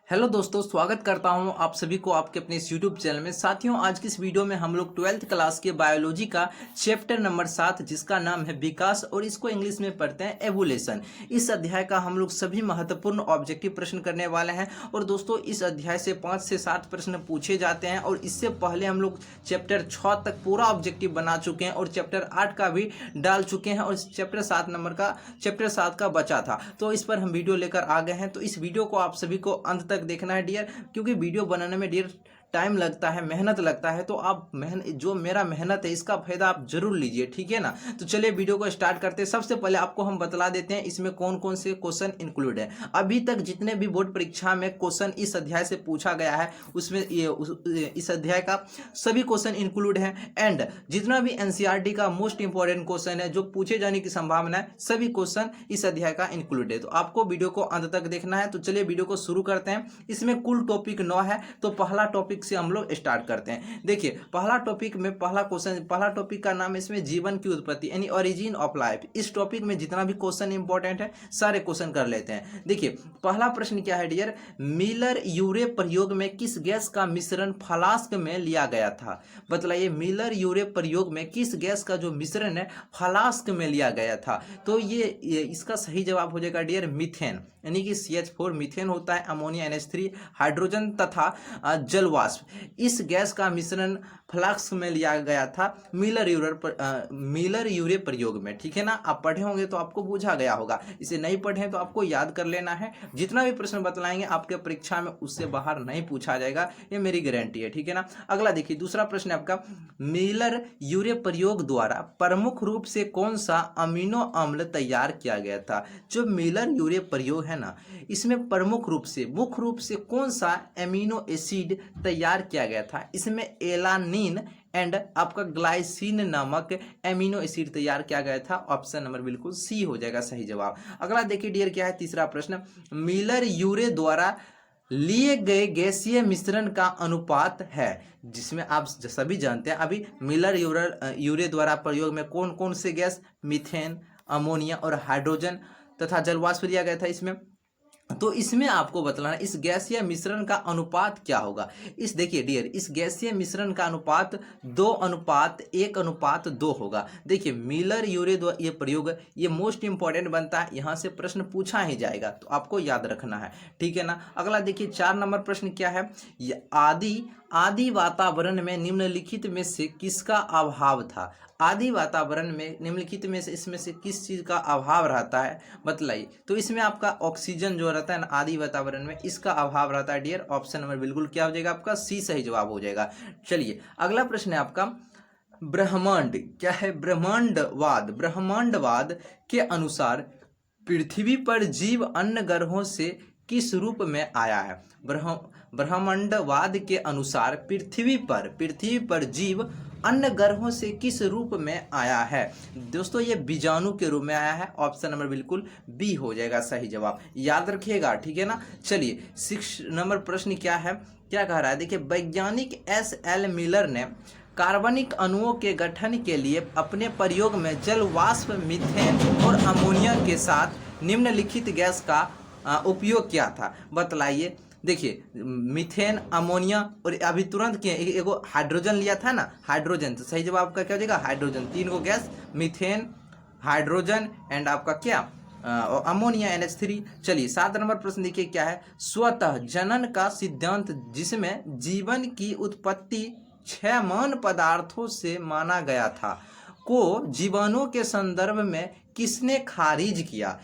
Hello दोस्तों, स्वागत करता हूं आप सभी को आपके अपने इस यूट्यूब चैनल में। साथियों, आज की इस वीडियो में हम लोग 12th क्लास के बायोलॉजी का चैप्टर नंबर 7 जिसका नाम है विकास और इसको इंग्लिश में पढ़ते हैं एवोल्यूशन। इस अध्याय का हम लोग सभी महत्वपूर्ण ऑब्जेक्टिव प्रश्न करने वाले हैं। और दोस्तों, इस अध्याय से 5 से 7 प्रश्न पूछे जाते हैं और इससे पहले हम लोग चैप्टर 6 तक पूरा ऑब्जेक्टिव बना चुके हैं और चैप्टर 8 का भी डाल चुके हैं और चैप्टर 7 का बचा था, तो इस पर हम वीडियो लेकर आ गए हैं। तो इस वीडियो को आप सभी को अंत तक देखना है डियर, क्योंकि वीडियो बनाने में डियर टाइम लगता है, मेहनत लगता है। तो आप जो मेरा मेहनत है इसका फायदा आप जरूर लीजिए, ठीक है ना। तो चलिए वीडियो को स्टार्ट करते हैं। सबसे पहले आपको हम बतला देते हैं इसमें कौन कौन से क्वेश्चन इंक्लूड है। अभी तक जितने भी बोर्ड परीक्षा में क्वेश्चन इस अध्याय से पूछा गया है उसमें इस अध्याय का सभी क्वेश्चन इंक्लूड है। एंड जितना भी एनसीईआरटी का मोस्ट इंपॉर्टेंट क्वेश्चन है जो पूछे जाने की संभावना है, सभी क्वेश्चन इस अध्याय का इंक्लूड है। तो आपको वीडियो को अंत तक देखना है। तो चलिए वीडियो को शुरू करते हैं। इसमें कुल टॉपिक 9 है, तो पहला टॉपिक से हम लोग स्टार्ट करते हैं। देखिए, पहला टॉपिक में पहला टॉपिक का नाम है इसमें जीवन की उत्पत्ति यानी ओरिजिन ऑफ लाइफ। इस टॉपिक में जितना भी क्वेश्चन इंपॉर्टेंट है सारे क्वेश्चन कर लेते हैं। देखिए, पहला प्रश्न क्या है डियर, मिलर यूरे प्रयोग में किस गैस का मिश्रण फ्लास्क में लिया गया था? बतलाइए, मिलर यूरे प्रयोग में किस गैस का जो मिश्रण है फ्लास्क में लिया गया था? तो ये इसका सही जवाब हो जाएगा डियर मीथेन, यानी कि CH4 मीथेन होता है, अमोनिया NH3 हाइड्रोजन तथा जलवाष्प। इस गैस का मिश्रण फ्लास्क में लिया गया था मिलर यूरे प्रयोग में, ठीक है ना। आप पढ़े होंगे तो आपको पूछा गया होगा, इसे नहीं पढ़े तो आपको याद कर लेना है। जितना भी प्रश्न बतलाएंगे आपके परीक्षा में उससे बाहर नहीं पूछा जाएगा, ये मेरी गारंटी है, ठीक है ना। अगला देखिए, दूसरा प्रश्न है आपका, मिलर यूरे प्रयोग द्वारा प्रमुख रूप से कौन सा अमीनो अम्ल तैयार किया गया था? जो मिलर यूरे प्रयोग है ना, इसमें मुख्य रूप से कौन सा एमिनो एसिड तैयार किया गया था? इसमें एलानिन एंड आपका ग्लाइसिन नामक एमिनो एसिड तैयार किया गया था। ऑप्शन नंबर बिल्कुल सी हो जाएगा सही जवाब। अगला देखिए डियर, क्या है तीसरा प्रश्न, मिलर यूरे द्वारा लिए गए गैसीय मिश्रण का अनुपात है, जिसमें आप सभी जानते हैं अभी मिलर यूरे द्वारा प्रयोग में कौन कौन से गैस, मीथेन, अमोनिया और हाइड्रोजन तथा जलवाष्प लिया गया था इसमें। तो इसमें आपको बतलाना इस गैसीय मिश्रण का अनुपात क्या होगा। इस देखिए डियर, इस गैसीय मिश्रण का अनुपात 2:1:2 होगा। देखिए, मिलर यूरे ये प्रयोग ये मोस्ट इंपॉर्टेंट बनता है, यहाँ से प्रश्न पूछा ही जाएगा, तो आपको याद रखना है, ठीक है ना। अगला देखिए, 4 नंबर प्रश्न क्या है, आदि वातावरण में निम्नलिखित में से किसका अभाव था? आदि वातावरण में निम्नलिखित में से इसमें से किस चीज का अभाव रहता है, बतलाइए। तो इसमें आपका ऑक्सीजन जो रहता है ना आदि वातावरण में, इसका अभाव रहता है डियर। ऑप्शन नंबर बिल्कुल क्या हो जाएगा आपका, सी सही जवाब हो जाएगा। चलिए, अगला प्रश्न है आपका, ब्रह्मांड क्या है, ब्रह्मांडवाद के अनुसार पृथ्वी पर जीव अन्य ग्रहों से किस रूप में आया है? ब्रह्मांडवाद के अनुसार पृथ्वी पर जीव अन्य ग्रहों से किस रूप में आया है? दोस्तों, ये बीजाणु के रूप में आया है। ऑप्शन नंबर बिल्कुल बी हो जाएगा सही जवाब, याद रखिएगा, ठीक है ना। चलिए, 6 नंबर प्रश्न क्या है, क्या कह रहा है, देखिए, वैज्ञानिक SL मिलर ने कार्बनिक अणुओं के गठन के लिए अपने प्रयोग में जल वाष्प, मीथेन और अमोनिया के साथ निम्नलिखित गैस का उपयोग किया था, बतलाइए। देखिए, मीथेन, अमोनिया और अभी तुरंत के एगो हाइड्रोजन लिया था ना, हाइड्रोजन, तो सही जवाब आपका क्या हो जाएगा, hydrogen. 3 go gas, methane, hydrogen and आपका क्या, अमोनिया NH3। चलिए, 7 नंबर प्रश्न देखिए क्या है, स्वतः जनन का सिद्धांत जिसमें जीवन की उत्पत्ति 6 मान पदार्थों से माना गया था को जीवाणुओं के संदर्भ में किसने खारिज किया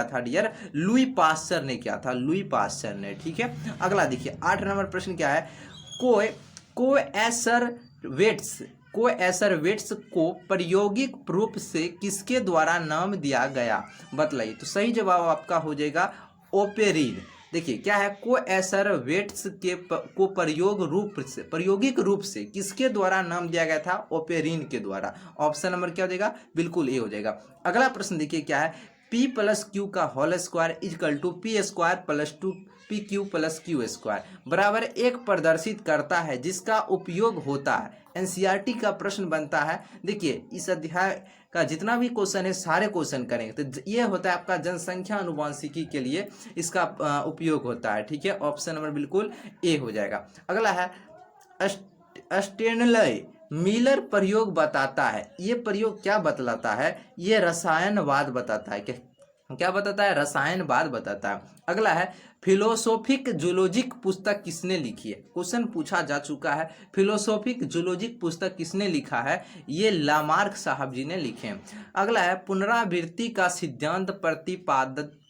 था डियर? लुई पास्चर ने किया था, ठीक है। अगला देखिए, 8 नंबर प्रश्न क्या है, कोएसरवेट्स को प्रायोगिक रूप से किसके द्वारा नाम दिया गया, बतलाइए। तो सही जवाब आपका हो जाएगा ओपेरिन। देखिए, क्या है, कोएसरवेट्स को प्रायोगिक रूप से किसके द्वारा नाम दिया गया था? ओपेरिन के द्वारा। ऑप्शन नंबर क्या हो जाएगा, बिल्कुल ए हो जाएगा। अगला प्रश्न देखिए क्या है, P+Q का whole square equal to P² + 2PQ + Q² बराबर 1 प्रदर्शित करता है, जिसका उपयोग होता है। एनसीईआरटी का प्रश्न बनता है। देखिए, इस अध्याय का जितना भी क्वेश्चन है सारे क्वेश्चन करेंगे। तो ये होता है आपका जनसंख्या अनुवांशिकी के लिए इसका उपयोग होता है। ठीक है, ऑप्शन नंबर बिल्कुल ए हो जाएगा। अगला है स्टेनले मिलर प्रयोग बताता है। ये प्रयोग क्या बतलाता है? ये रसायनवाद बताता है। क्या बताता है? रसायनवाद बताता है। अगला है फिलोसोफिक जूलॉजिक पुस्तक किसने लिखी है? क्वेश्चन पूछा जा चुका है, फिलोसोफिक जूलॉजिक पुस्तक किसने लिखा है? ये लामार्क साहब जी ने लिखे हैं। अगला है पुनरावृत्ति का सिद्धांत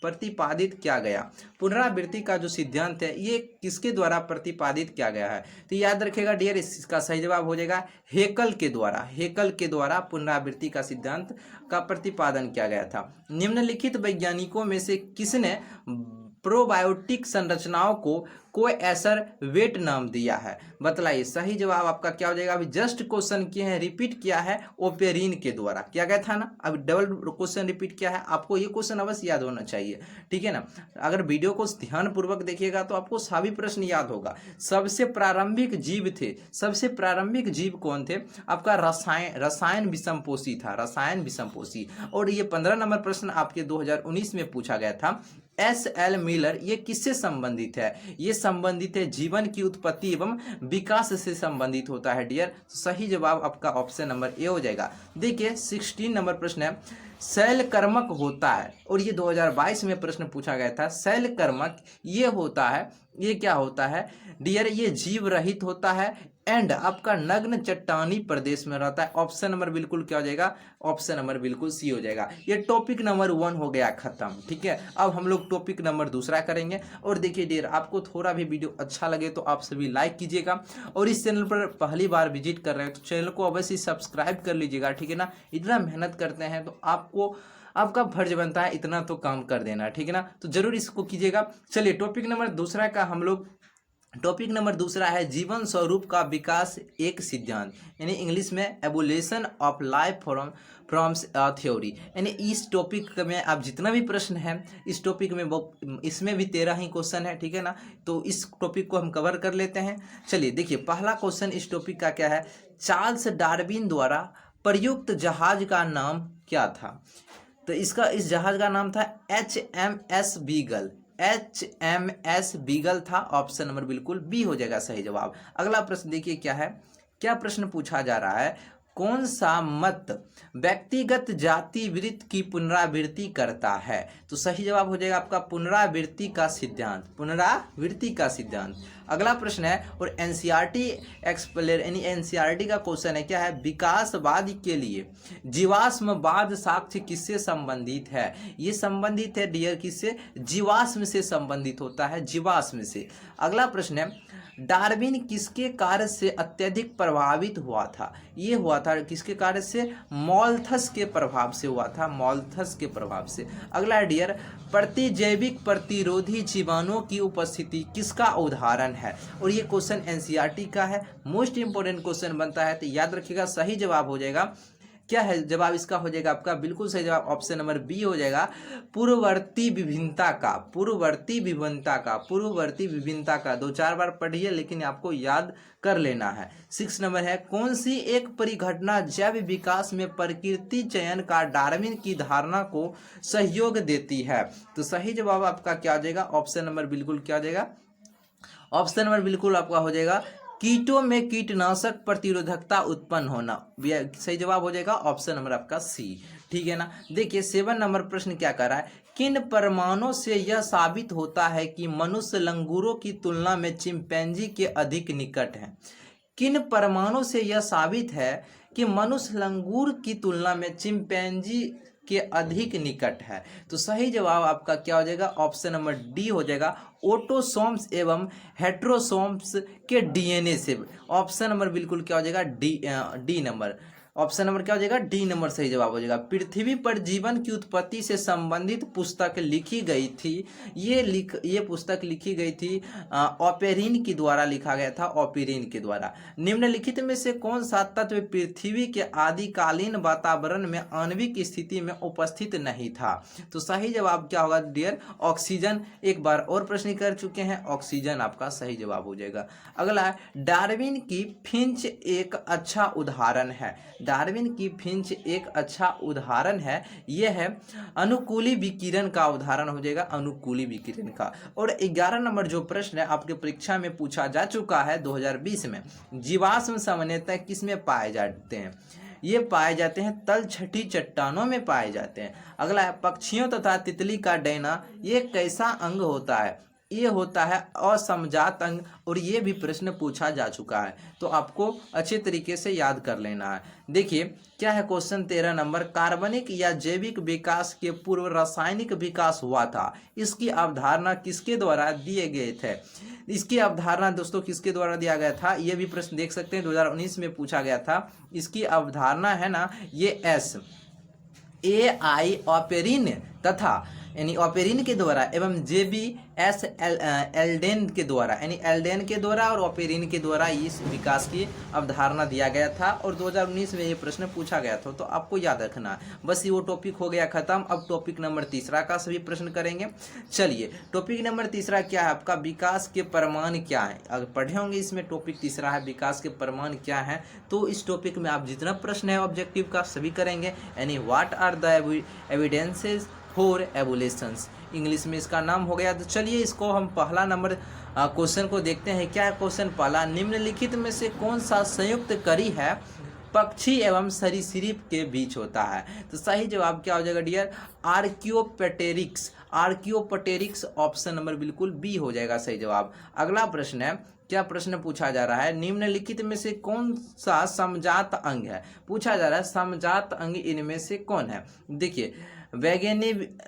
प्रतिपादित किया गया। पुनरावृत्ति का जो सिद्धांत है ये किसके द्वारा प्रतिपादित किया गया है? तो याद रखेगा डियर, इसका सही जवाब हो जाएगा हेकल के द्वारा। हेकल के द्वारा पुनरावृत्ति का सिद्धांत का प्रतिपादन किया गया था। निम्नलिखित वैज्ञानिकों में से किसने प्रोबायोटिक संरचनाओं को कोएसर वेट नाम दिया है? बतलाइए। सही जवाब आपका क्या हो जाएगा? अभी जस्ट क्वेश्चन किए हैं, रिपीट किया है ओपेरिन के द्वारा। क्या गया था ना, अभी डबल क्वेश्चन रिपीट किया है। आपको ये क्वेश्चन अवश्य याद होना चाहिए, ठीक है ना। अगर वीडियो को ध्यान पूर्वक देखिएगा तो आपको सभी प्रश्न याद होगा। सबसे प्रारंभिक जीव थे, सबसे प्रारंभिक जीव कौन थे? आपका रसायन विषमपोषी था, रसायन विषमपोषी। और ये 15 नंबर प्रश्न आपके 2019 में पूछा गया था। एस.एल. मिलर ये किससे संबंधित है? ये संबंधित है जीवन की उत्पत्ति एवं विकास से संबंधित होता है डियर। सही जवाब आपका ऑप्शन नंबर ए हो जाएगा। देखिए 16 नंबर प्रश्न है, शैलकर्मक होता है, और ये 2022 में प्रश्न पूछा गया था। शैलकर्मक ये होता है, ये क्या होता है डियर? ये जीव रहित होता है एंड आपका नग्न चट्टानी प्रदेश में रहता है। ऑप्शन नंबर बिल्कुल क्या हो जाएगा? ऑप्शन नंबर बिल्कुल सी हो जाएगा। ये टॉपिक नंबर 1 हो गया खत्म, ठीक है। अब हम लोग टॉपिक नंबर 2 करेंगे। और देखिए डियर, आपको थोड़ा भी वीडियो अच्छा लगे तो आप सभी लाइक कीजिएगा, और इस चैनल पर पहली बार विजिट कर रहे हैं तो चैनल को अवश्य सब्सक्राइब कर लीजिएगा, ठीक है ना। इतना मेहनत करते हैं तो आपका फर्ज बनता है इतना तो काम कर देना, ठीक है ना। तो जरूर इसको कीजिएगा। चलिए टॉपिक नंबर 2 का हम लोग, टॉपिक नंबर 2 है जीवन स्वरूप का विकास एक सिद्धांत, यानी इंग्लिश में evolution of life from theory. यानी इस टॉपिक में आप जितना भी प्रश्न है इस टॉपिक में वो इसमें भी 13 ही क्वेश्चन है, ठीक है ना। तो इस टॉपिक को हम कवर कर लेते हैं। चलिए देखिए पहला क्वेश्चन इस टॉपिक का क्या है? चार्ल्स डार्विन द्वारा प्रयुक्त जहाज का नाम क्या था? तो इस जहाज का नाम था HMS बीगल। HMS बीगल था। ऑप्शन नंबर बिल्कुल बी हो जाएगा सही जवाब। अगला प्रश्न देखिए क्या है, क्या प्रश्न पूछा जा रहा है? कौन सा मत व्यक्तिगत जाति वृत्त की पुनरावृत्ति करता है? तो सही जवाब हो जाएगा आपका पुनरावृत्ति का सिद्धांत, पुनरावृत्ति का सिद्धांत। अगला प्रश्न है, और एनसीईआरटी एक्सप्लेन, यानी एनसीईआरटी का क्वेश्चन है क्या है? विकासवाद के लिए जीवाश्मवाद साक्ष्य किससे संबंधित है? ये संबंधित है डियर किससे? जीवाश्म से संबंधित होता है, जीवाश्म से। अगला प्रश्न है, डार्विन किसके कार्य से अत्यधिक प्रभावित हुआ था? ये हुआ था किसके कार्य से? मॉल्थस के प्रभाव से हुआ था, मॉल्थस के प्रभाव से। अगला डियर, प्रतिजैविक प्रतिरोधी जीवाणुओं की उपस्थिति किसका उदाहरण है? और ये क्वेश्चन एनसीईआरटी का है, मोस्ट इंपोर्टेंट क्वेश्चन बनता है, तो याद रखिएगा। सही जवाब हो जाएगा क्या है? जवाब इसका हो जाएगा आपका बिल्कुल सही जवाब ऑप्शन नंबर बी हो जाएगा, पूर्ववर्ती विभिन्नता का, पूर्ववर्ती विभिन्नता का, पूर्ववर्ती विभिन्नता का। 2-4 बार पढ़िए लेकिन आपको याद कर लेना है। 6 नंबर है, कौन सी एक परिघटना जैव विकास में प्रकृति चयन का डार्विन की धारणा को सहयोग देती है? तो सही जवाब आपका क्या हो जाएगा? ऑप्शन नंबर बिल्कुल क्या हो जाएगा? ऑप्शन नंबर बिल्कुल आपका हो जाएगा कीटों में कीटनाशक प्रतिरोधकता उत्पन्न होना। सही जवाब हो जाएगा ऑप्शन नंबर आपका सी, ठीक है ना। देखिए 7 नंबर प्रश्न क्या कर रहा है? किन प्रमाणों से यह साबित होता है कि मनुष्य लंगूरों की तुलना में चिंपैंजी के अधिक निकट है? किन प्रमाणों से यह साबित है कि मनुष्य लंगूर की तुलना में चिंपैंजी के अधिक निकट है? तो सही जवाब आपका क्या हो जाएगा? ऑप्शन नंबर डी हो जाएगा, ऑटोसोम्स एवं हेट्रोसोम्स के डीएनए से। ऑप्शन नंबर बिल्कुल क्या हो जाएगा? D number. ऑप्शन नंबर क्या हो जाएगा? डी नंबर सही जवाब हो जाएगा। पृथ्वी पर जीवन की उत्पत्ति से संबंधित पुस्तक लिखी गई थी। ये पुस्तक लिखी गई थी ओपेरिन के द्वारा, लिखा गया था ओपेरिन के द्वारा। निम्नलिखित में से कौन सा तत्व पृथ्वी के आदिकालीन वातावरण में आणविक स्थिति में उपस्थित नहीं था? तो सही जवाब क्या होगा डियर? ऑक्सीजन। एक बार और प्रश्न कर चुके हैं, ऑक्सीजन आपका सही जवाब हो जाएगा। अगला है, डार्विन की फिंच एक अच्छा उदाहरण है। डार्विन की फिंच एक अच्छा उदाहरण है। यह है अनुकूली विकिरण का उदाहरण हो जाएगा, अनुकूली विकिरण का। और 11 नंबर जो प्रश्न है आपके परीक्षा में पूछा जा चुका है 2020 में, जीवाश्म सामान्यतः किस में पाए जाते हैं? ये पाए जाते हैं तलछटी चट्टानों में पाए जाते हैं। अगला है पक्षियों तथा तितली का डैना ये कैसा अंग होता है? ये होता है असमजात अंग, और ये भी प्रश्न पूछा जा चुका है, तो आपको अच्छे तरीके से याद कर लेना है। देखिए क्या है क्वेश्चन 13 नंबर, कार्बनिक या जैविक विकास के पूर्व रासायनिक विकास हुआ था, इसकी अवधारणा किसके द्वारा दिए गए थे? इसकी अवधारणा दोस्तों किसके द्वारा दिया गया था? ये भी प्रश्न देख सकते हैं 2019 में पूछा गया था। इसकी अवधारणा है ना ये SAI ऑपेरिन तथा यानी ऑपेरिन के द्वारा एवं JBS एल्डेन के द्वारा, यानी एल्डेन के द्वारा और ऑपेरिन के द्वारा इस विकास की अवधारणा दिया गया था, और 2019 में ये प्रश्न पूछा गया था, तो आपको याद रखना है। बस ये वो टॉपिक हो गया खत्म। अब टॉपिक नंबर 3 का सभी प्रश्न करेंगे। चलिए टॉपिक नंबर 3 क्या है आपका? विकास के प्रमाण क्या है? अगर पढ़े होंगे इसमें टॉपिक 3 है विकास के प्रमाण क्या है, तो इस टॉपिक में आप जितना प्रश्न है ऑब्जेक्टिव का सभी करेंगे, यानी what are the evidences for evolutions, English में इसका नाम हो गया। तो चलिए इसको हम पहला नंबर क्वेश्चन को देखते हैं। क्या है क्वेश्चन पहला? निम्नलिखित में से कौन सा संयुक्त कड़ी है पक्षी एवं सरीसृप के बीच होता है? तो सही जवाब क्या हो जाएगा dear? Archaeopteryx, archaeopteryx option number बिल्कुल बी हो जाएगा सही जवाब। अगला प्रश्न है, क्या प्रश्न पूछा जा रहा है? निम्नलिखित में से कौन सा समजात अंग है? पूछा जा रहा है समजात अंग इनमें से कौन है? देखिए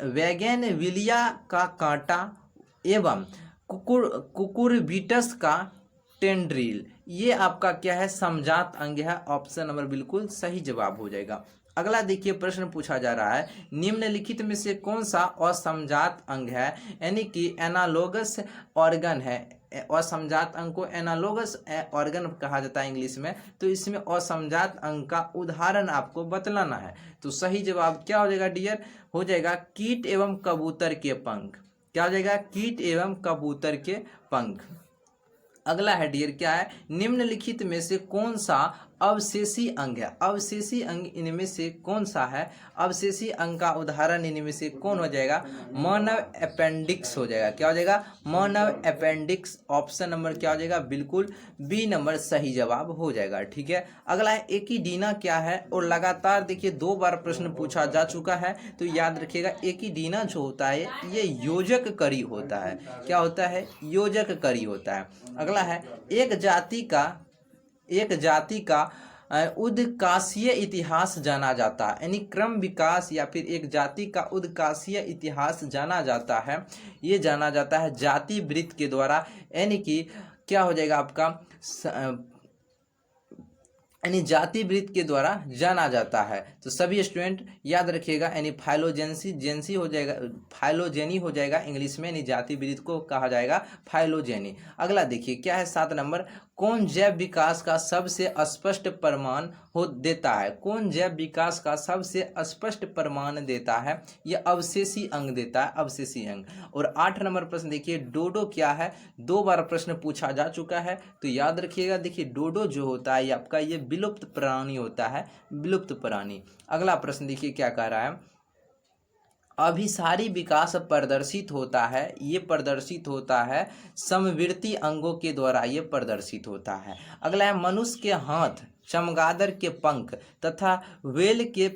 वैगेनविलिया का कांटा एवं कुकुरबिटस का टेंड्रिल, ये आपका क्या है? समजात अंग है। ऑप्शन नंबर बिल्कुल सही जवाब हो जाएगा। अगला देखिए प्रश्न पूछा जा रहा है, निम्नलिखित में से कौन सा असमजात अंग है, यानी कि एनालोगस ऑर्गन है। असमजात अंग को एनालोगस ऑर्गन कहा जाता है इंग्लिश में, तो इसमें असमजात अंग का उदाहरण आपको बतलाना है। तो सही जवाब क्या हो जाएगा डियर? हो जाएगा कीट एवं कबूतर के पंख। क्या हो जाएगा? कीट एवं कबूतर के पंख। अगला है डियर क्या है? निम्नलिखित में से कौन सा अवशेषी अंग है? अवशेषी अंग इनमें से कौन सा है? अवशेषी अंग का उदाहरण इनमें से कौन हो जाएगा? मानव अपेंडिक्स हो जाएगा। क्या हो जाएगा? मानव अपेंडिक्स। ऑप्शन नंबर क्या हो जाएगा? बिल्कुल बी नंबर सही जवाब हो जाएगा। ठीक है। अगला है एकिडीना क्या है? और लगातार देखिए 2 बार प्रश्न पूछा जा चुका है, तो याद रखिएगा एकिडीना जो होता है ये योजक कड़ी होता है। क्या होता है? योजक कड़ी होता है। अगला है एक जाति का उदकाशीय इतिहास जाना जाता है, यानी क्रम विकास या फिर एक जाति का उदकाशीय इतिहास जाना जाता है, ये जाना जाता है जाति वृत्त के द्वारा, यानी कि क्या हो जाएगा आपका? यानी जाति वृत्त के द्वारा जाना जाता है। तो सभी स्टूडेंट याद रखिएगा, यानी फाइलोजेंसी हो जाएगा, फाइलोजेनी हो जाएगा इंग्लिश में, यानी जाति वृत्त को कहा जाएगा फाइलोजेनी। अगला देखिए क्या है 7 नंबर, कौन जैव विकास का सबसे स्पष्ट प्रमाण देता है? कौन जैव विकास का सबसे स्पष्ट प्रमाण देता है? यह अवशेषी अंग देता है, अवशेषी अंग। और 8 नंबर प्रश्न देखिए डोडो क्या है? 2 बार प्रश्न पूछा जा चुका है, तो याद रखिएगा। देखिए डोडो जो होता है आपका ये विलुप्त प्राणी होता है, विलुप्त प्राणी। अगला प्रश्न देखिए क्या कह रहा है, अभिसारी विकास प्रदर्शित होता है, ये प्रदर्शित होता है समवर्ती अंगों के द्वारा, ये प्रदर्शित होता है। अगला है मनुष्य के हाथ, चमगादड़ के पंख तथा वेल के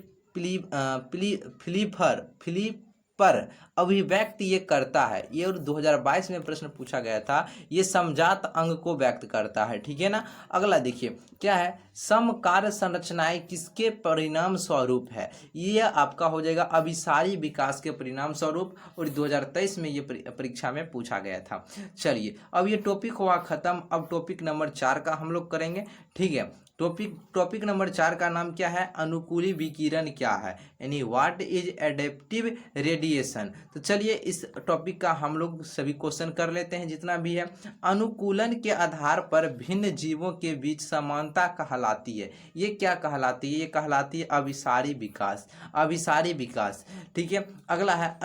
फिलीपर अभिव्यक्ति ये करता है। ये और 2022 में प्रश्न पूछा गया था, ये समजात अंग को व्यक्त करता है। ठीक है ना। अगला देखिए क्या है, समकार्य संरचनाएं किसके परिणाम स्वरूप है? ये आपका हो जाएगा अभिसारी विकास के परिणाम स्वरूप, और 2023 में ये परीक्षा में पूछा गया था। चलिए अब ये टॉपिक हुआ खत्म। अब टॉपिक नंबर 4 का हम लोग करेंगे। ठीक है। टॉपिक नंबर 4 का नाम क्या है? अनुकूली विकिरण क्या है, यानी व्हाट इज एडेप्टिव रेडिएशन। तो चलिए इस टॉपिक का हम लोग सभी क्वेश्चन कर लेते हैं जितना भी है। अनुकूलन के आधार पर भिन्न जीवों के बीच समानता कहलाती है, ये क्या कहलाती है? ये कहलाती है अभिसारी विकास, अभिसारी विकास। ठीक है। अगला है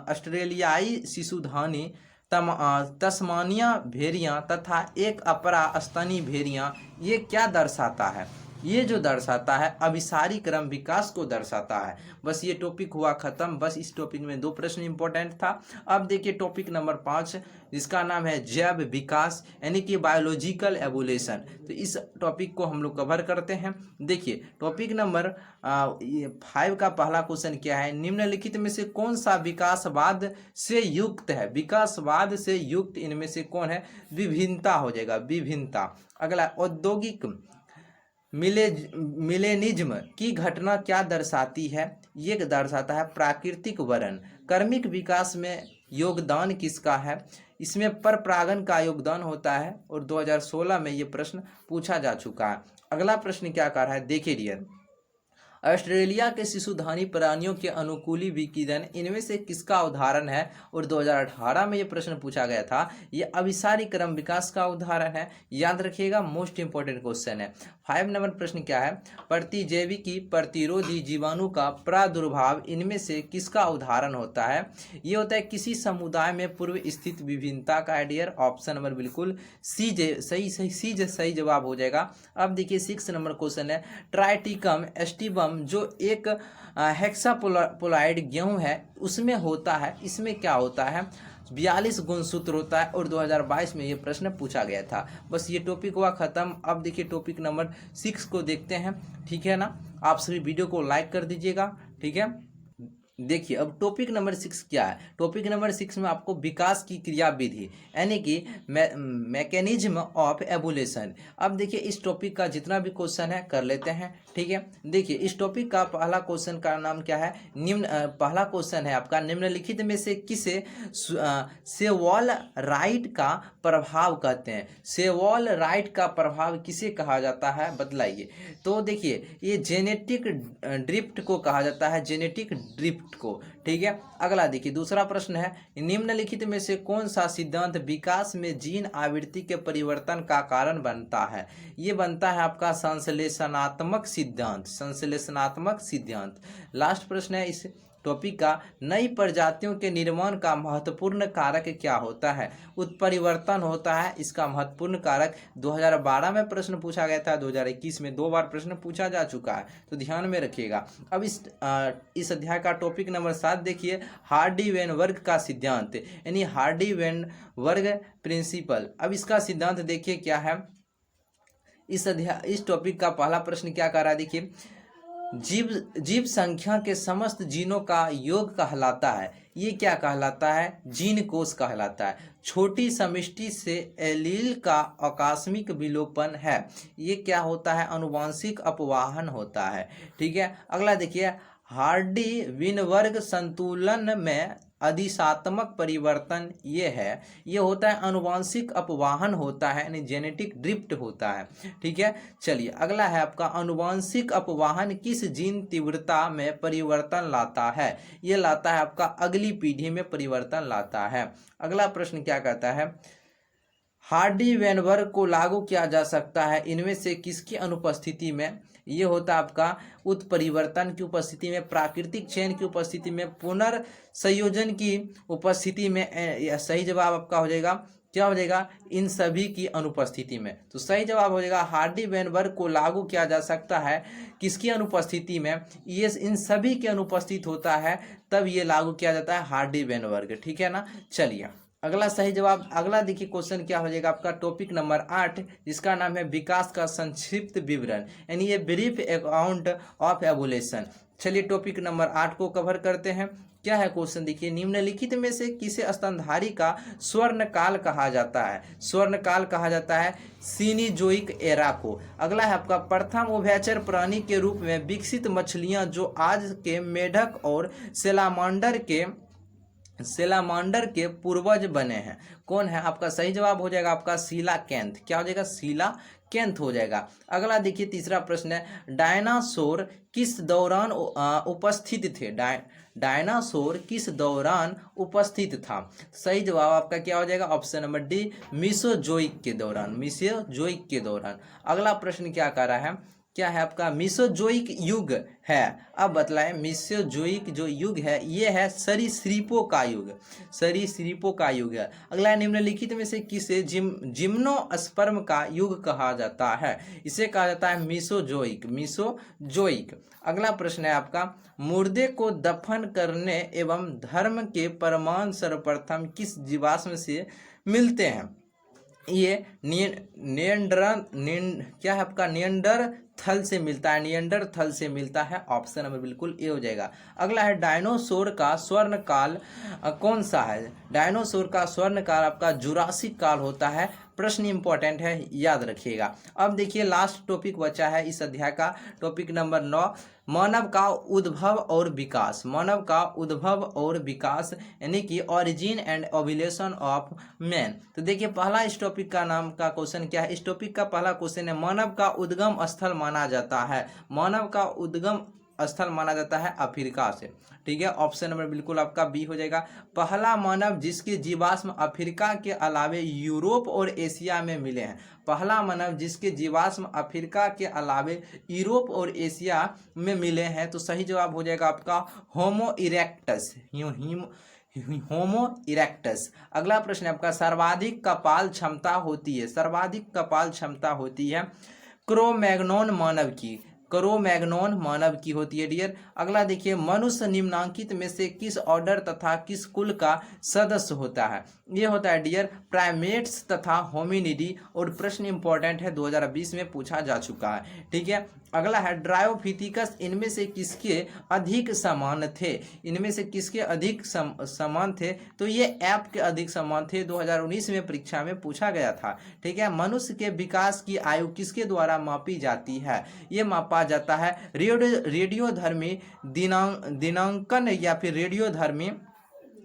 ऑस्ट्रेलियाई शिशुधानी, तस्मानिया भेड़ियाँ तथा एक अपरा स्तनी भेड़ियाँ, ये क्या दर्शाता है? ये जो दर्शाता है अभिसारी क्रम विकास को दर्शाता है। बस ये टॉपिक हुआ खत्म। बस इस टॉपिक में 2 प्रश्न इंपॉर्टेंट था। अब देखिए टॉपिक नंबर 5 जिसका नाम है जैव विकास यानी कि बायोलॉजिकल एवोल्यूशन। तो इस टॉपिक को हम लोग कवर करते हैं। देखिए टॉपिक नंबर 5 का पहला क्वेश्चन क्या है, निम्नलिखित में से कौन सा विकासवाद से युक्त है। विकासवाद से युक्त इनमें से कौन है, विभिन्नता हो जाएगा, विभिन्नता। अगला औद्योगिक मिलेनिज्म की घटना क्या दर्शाती है, ये दर्शाता है प्राकृतिक वरण। कर्मिक विकास में योगदान किसका है, इसमें परपरागण का योगदान होता है और 2016 में ये प्रश्न पूछा जा चुका है। अगला प्रश्न क्या कर रहा है, देखिए डियर, ऑस्ट्रेलिया के शिशुधानी प्राणियों के अनुकूली विकिरण इनमें से किसका उदाहरण है, और 2018 में ये प्रश्न पूछा गया था। ये अभिसारी क्रम विकास का उदाहरण है, याद रखिएगा, मोस्ट इंपॉर्टेंट क्वेश्चन है। 5 नंबर प्रश्न क्या है, प्रतिजैविकी प्रतिरोधी जीवाणु का प्रादुर्भाव इनमें से किसका उदाहरण होता है। ये होता है किसी समुदाय में पूर्व स्थित विभिन्नता का आइडियर। ऑप्शन नंबर बिल्कुल सही जवाब हो जाएगा। अब देखिए 6 नंबर क्वेश्चन है, ट्राइटिकम एस्टिबम जो एक हेक्सापोलाइड गेहूं है उसमें होता है, इसमें क्या होता है, 42 गुणसूत्र होता है और 2022 में ये प्रश्न पूछा गया था। बस ये टॉपिक हुआ खत्म। अब देखिए टॉपिक नंबर 6 को देखते हैं, ठीक है ना। आप सभी वीडियो को लाइक कर दीजिएगा, ठीक है। देखिए अब टॉपिक नंबर 6 क्या है, टॉपिक नंबर 6 में आपको विकास की क्रियाविधि यानी कि मैकेनिज्म ऑफ एवोल्यूशन। अब देखिए इस टॉपिक का जितना भी क्वेश्चन है कर लेते हैं, ठीक है। देखिए इस टॉपिक का पहला क्वेश्चन का नाम क्या है, पहला क्वेश्चन है आपका, निम्नलिखित में से किसे सेवॉल राइट का प्रभाव कहते हैं। सेवॉल राइट का प्रभाव किसे कहा जाता है, बतलाइए। तो देखिए ये जेनेटिक ड्रिफ्ट को कहा जाता है, जेनेटिक ड्रिफ्ट को, ठीक है। अगला देखिए दूसरा प्रश्न है, निम्नलिखित में से कौन सा सिद्धांत विकास में जीन आवृत्ति के परिवर्तन का कारण बनता है। ये बनता है आपका संश्लेषणात्मक सिद्धांत, संश्लेषणात्मक सिद्धांत। लास्ट प्रश्न है इस टॉपिक का, नई प्रजातियों के निर्माण का महत्वपूर्ण कारक क्या होता है। उत्परिवर्तन होता है इसका महत्वपूर्ण कारक। 2012 में प्रश्न पूछा गया था, 2021 में 2 बार प्रश्न पूछा जा चुका है, तो ध्यान में रखिएगा। अब इस अध्याय का टॉपिक नंबर 7 देखिए, हार्डी-वेनबर्ग का सिद्धांत यानी हार्डी-वेनबर्ग प्रिंसिपल। अब इसका सिद्धांत देखिए क्या है। इस टॉपिक का पहला प्रश्न क्या कर रहा है, देखिए, जीव संख्या के समस्त जीनों का योग कहलाता है। ये क्या कहलाता है, जीन कोश कहलाता है। छोटी समष्टि से एलील का आकस्मिक विलोपन है, ये क्या होता है, अनुवांशिक अपवाहन होता है, ठीक है। अगला देखिए, हार्डी-वेनबर्ग संतुलन में अधिशात्मक परिवर्तन ये है, ये होता है अनुवांशिक अपवाहन होता है यानी जेनेटिक ड्रिफ्ट होता है, ठीक है। चलिए अगला है आपका, अनुवांशिक अपवाहन किस जीन तीव्रता में परिवर्तन लाता है। ये लाता है आपका अगली पीढ़ी में परिवर्तन लाता है। अगला प्रश्न क्या कहता है, हार्डी-वेनबर्ग को लागू किया जा सकता है इनमें से किसकी अनुपस्थिति में। ये होता है आपका उत्परिवर्तन की उपस्थिति में, प्राकृतिक चयन की उपस्थिति में, पुनर्संयोजन की उपस्थिति में। सही जवाब आपका हो जाएगा, क्या हो जाएगा, इन सभी की अनुपस्थिति में। तो सही जवाब हो जाएगा हार्डी-वेनबर्ग को लागू किया जा सकता है किसकी अनुपस्थिति में, ये इन सभी के अनुपस्थित होता है तब ये लागू किया जाता है हार्डी-वेनबर्ग, ठीक है ना। चलिए अगला सही जवाब, अगला देखिए क्वेश्चन क्या हो जाएगा आपका, टॉपिक नंबर 8 जिसका नाम है विकास का संक्षिप्त विवरण यानी ये ब्रीफ अकाउंट ऑफ एवोल्यूशन। चलिए टॉपिक नंबर 8 को कवर करते हैं। क्या है क्वेश्चन, देखिए, निम्नलिखित में से किसे स्तनधारी का स्वर्ण काल कहा जाता है। स्वर्ण काल कहा जाता है सीनीजोइक एरा को। अगला है आपका, प्रथम उभयचर प्राणी के रूप में विकसित मछलियां जो आज के मेढक और सेलामांडर के पूर्वज बने हैं, कौन है। आपका सही जवाब हो जाएगा आपका सीलाकेंथ, क्या हो जाएगा, सीलाकेंथ हो जाएगा। अगला देखिए तीसरा प्रश्न है, डायनासोर किस दौरान उपस्थित थे। डायनासोर किस दौरान उपस्थित था। सही जवाब आपका क्या हो जाएगा, ऑप्शन नंबर डी, मीसोजोइक के दौरान, मीसोजोइक के दौरान। अगला प्रश्न क्या कर रहा है, क्या है आपका मीसोजोइक युग है। अब बतलाएं, मीसोजोइक जो युग है ये है सरीसृपों का युग, सरीसृपों का युग है। अगला, निम्नलिखित में से किसे जिम्नोस्पर्म का युग कहा जाता है। इसे कहा जाता है मीसोजोइक, मीसोजोइक। अगला प्रश्न है आपका, मुर्दे को दफन करने एवं धर्म के परमाणु सर्वप्रथम किस जीवाश्म से मिलते हैं। ये क्या है आपका नियंडरथल से मिलता है, नियंडरथल से मिलता है। ऑप्शन नंबर बिल्कुल ए हो जाएगा। अगला है, डायनासोर का स्वर्ण काल कौन सा है। डायनासोर का स्वर्ण काल आपका जुरासिक काल होता है। प्रश्न इंपॉर्टेंट है, याद रखिएगा। अब देखिए लास्ट टॉपिक बचा है इस अध्याय का, टॉपिक नंबर 9, मानव का उद्भव और विकास। मानव का उद्भव और विकास यानी कि origin and ovulation of man. तो देखिए पहला इस टॉपिक का नाम का क्वेश्चन क्या है। इस टॉपिक का पहला क्वेश्चन है, मानव का उद्गम स्थल माना जाता है। मानव का उद्गम स्थल माना जाता है अफ्रीका से। ठीक है, ऑप्शन नंबर बिल्कुल आपका बी हो जाएगा। पहला मानव जिसके जीवाश्म अफ्रीका के अलावे यूरोप और एशिया में मिले हैं। पहला मानव जिसके जीवाश्म अफ्रीका के अलावे यूरोप और एशिया में मिले हैं। तो सही जवाब हो जाएगा आपका होमो इरेक्टस, होमो इरेक्टस। अगला प्रश्न है आपका, सर्वाधिक कपाल क्षमता होती है, सर्वाधिक कपाल क्षमता होती है क्रो-मैग्नोन मानव की, क्रो-मैग्नोन मानव की होती है डियर। अगला देखिए, मनुष्य निम्नांकित में से किस ऑर्डर तथा किस कुल का सदस्य होता है। ये होता है डियर प्राइमेट्स तथा होमिनिडी। और प्रश्न इंपॉर्टेंट है, 2020 में पूछा जा चुका है। ठीक है, अगला है, ड्रायोफिथिकस इनमें से किसके अधिक समान थे। इनमें से किसके अधिक समान थे। तो ये ऐप के अधिक समान थे, 2019 में परीक्षा में पूछा गया था। ठीक है, मनुष्य के विकास की आयु किसके द्वारा मापी जाती है। ये मापा जाता है रेडियोधर्मी दिनांकन या फिर रेडियोधर्मी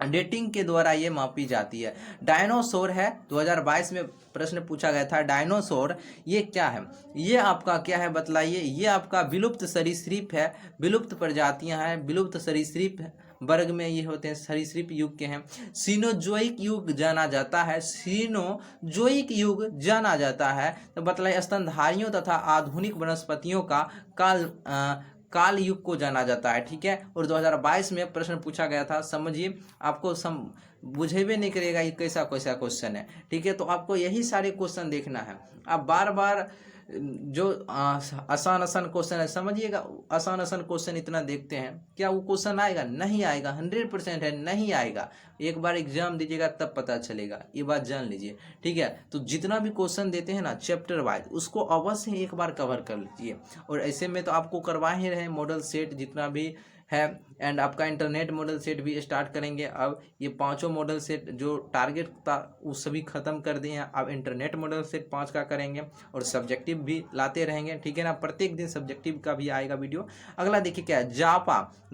डेटिंग के द्वारा ये मापी जाती है। डायनासोर है, 2022 में प्रश्न पूछा गया था। डायनासोर ये क्या है, ये आपका क्या है बतलाइए। ये आपका विलुप्त सरीसृप है, विलुप्त प्रजातियां हैं, विलुप्त सरीसृप वर्ग में ये होते हैं, सरीसृप युग के हैं। सीनोजोइक युग जाना जाता है, सीनोजोइक युग जाना जाता है। तो बतलाइए, स्तनधारियों तथा आधुनिक वनस्पतियों का काल युग को जाना जाता है। ठीक है, और 2022 में प्रश्न पूछा गया था। समझिए, आपको बुझेबे नहीं करेगा ये कैसा कैसा क्वेश्चन है। ठीक है, तो आपको यही सारे क्वेश्चन देखना है। आप बार बार जो आसान आसान क्वेश्चन है, समझिएगा, आसान आसान क्वेश्चन इतना देखते हैं, क्या वो क्वेश्चन आएगा? नहीं आएगा, 100% है, नहीं आएगा। एक बार एग्जाम दीजिएगा तब पता चलेगा, ये बात जान लीजिए। ठीक है, तो जितना भी क्वेश्चन देते हैं ना चैप्टर वाइज, उसको अवश्य एक बार कवर कर लीजिए। और ऐसे में तो आपको करवा ही रहे मॉडल सेट जितना भी है, एंड आपका इंटरनेट मॉडल सेट भी स्टार्ट करेंगे। अब ये 5 मॉडल सेट जो टारगेट था वो सभी खत्म कर दिए हैं। अब इंटरनेट मॉडल सेट 5 का करेंगे और सब्जेक्टिव भी लाते रहेंगे। ठीक है ना, प्रत्येक दिन सब्जेक्टिव का भी आएगा वीडियो। अगला देखिए क्या है,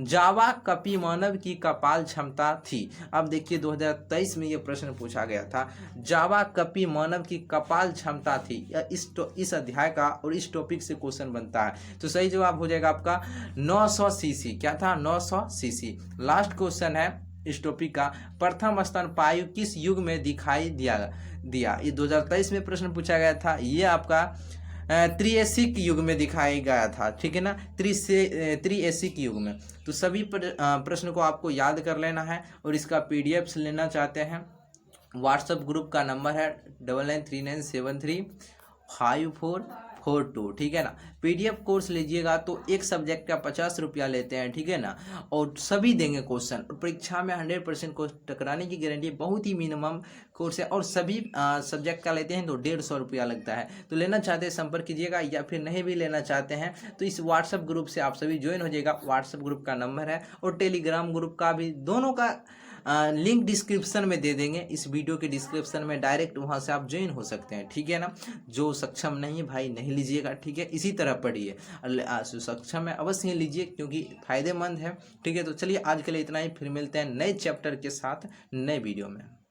जावा कपी मानव की कपाल क्षमता थी। अब देखिए 2023 में ये प्रश्न पूछा गया था, जावा कपी मानव की कपाल क्षमता थी। इस अध्याय का और इस टॉपिक से क्वेश्चन बनता है। तो सही जवाब हो जाएगा आपका 900 सीसी। क्या था? 900 सीसी। लास्ट क्वेश्चन है इस टॉपिक का, प्रथम स्तनपायु किस युग में दिखाई दिया। ये 2023 में प्रश्न पूछा गया था। ये आपका त्रिएसिक युग में दिखाया गया था। ठीक है ना, त्रिएसिक युग में। तो सभी प्रश्न को आपको याद कर लेना है। और इसका PDF लेना चाहते हैं, व्हाट्सएप ग्रुप का नंबर है 9939735442। ठीक है ना, PDF कोर्स लीजिएगा तो एक सब्जेक्ट का 50 रुपया लेते हैं। ठीक है ना, और सभी देंगे क्वेश्चन, और परीक्षा में 100% को टकराने की गारंटी। बहुत ही मिनिमम कोर्स है, और सभी सब्जेक्ट का लेते हैं तो 150 रुपया लगता है। तो लेना चाहते हैं संपर्क कीजिएगा, या फिर नहीं भी लेना चाहते हैं तो इस व्हाट्सएप ग्रुप से आप सभी ज्वाइन हो जाइएगा। व्हाट्सएप ग्रुप का नंबर है, और टेलीग्राम ग्रुप का भी, दोनों का लिंक डिस्क्रिप्शन में दे देंगे। इस वीडियो के डिस्क्रिप्शन में डायरेक्ट वहां से आप ज्वाइन हो सकते हैं। ठीक है ना, जो सक्षम नहीं है भाई नहीं लीजिएगा। ठीक है, इसी तरह पढ़िए, सक्षम है अवश्य लीजिए क्योंकि फायदेमंद है। ठीक है, तो चलिए आज के लिए इतना ही, फिर मिलते हैं नए चैप्टर के साथ नए वीडियो में।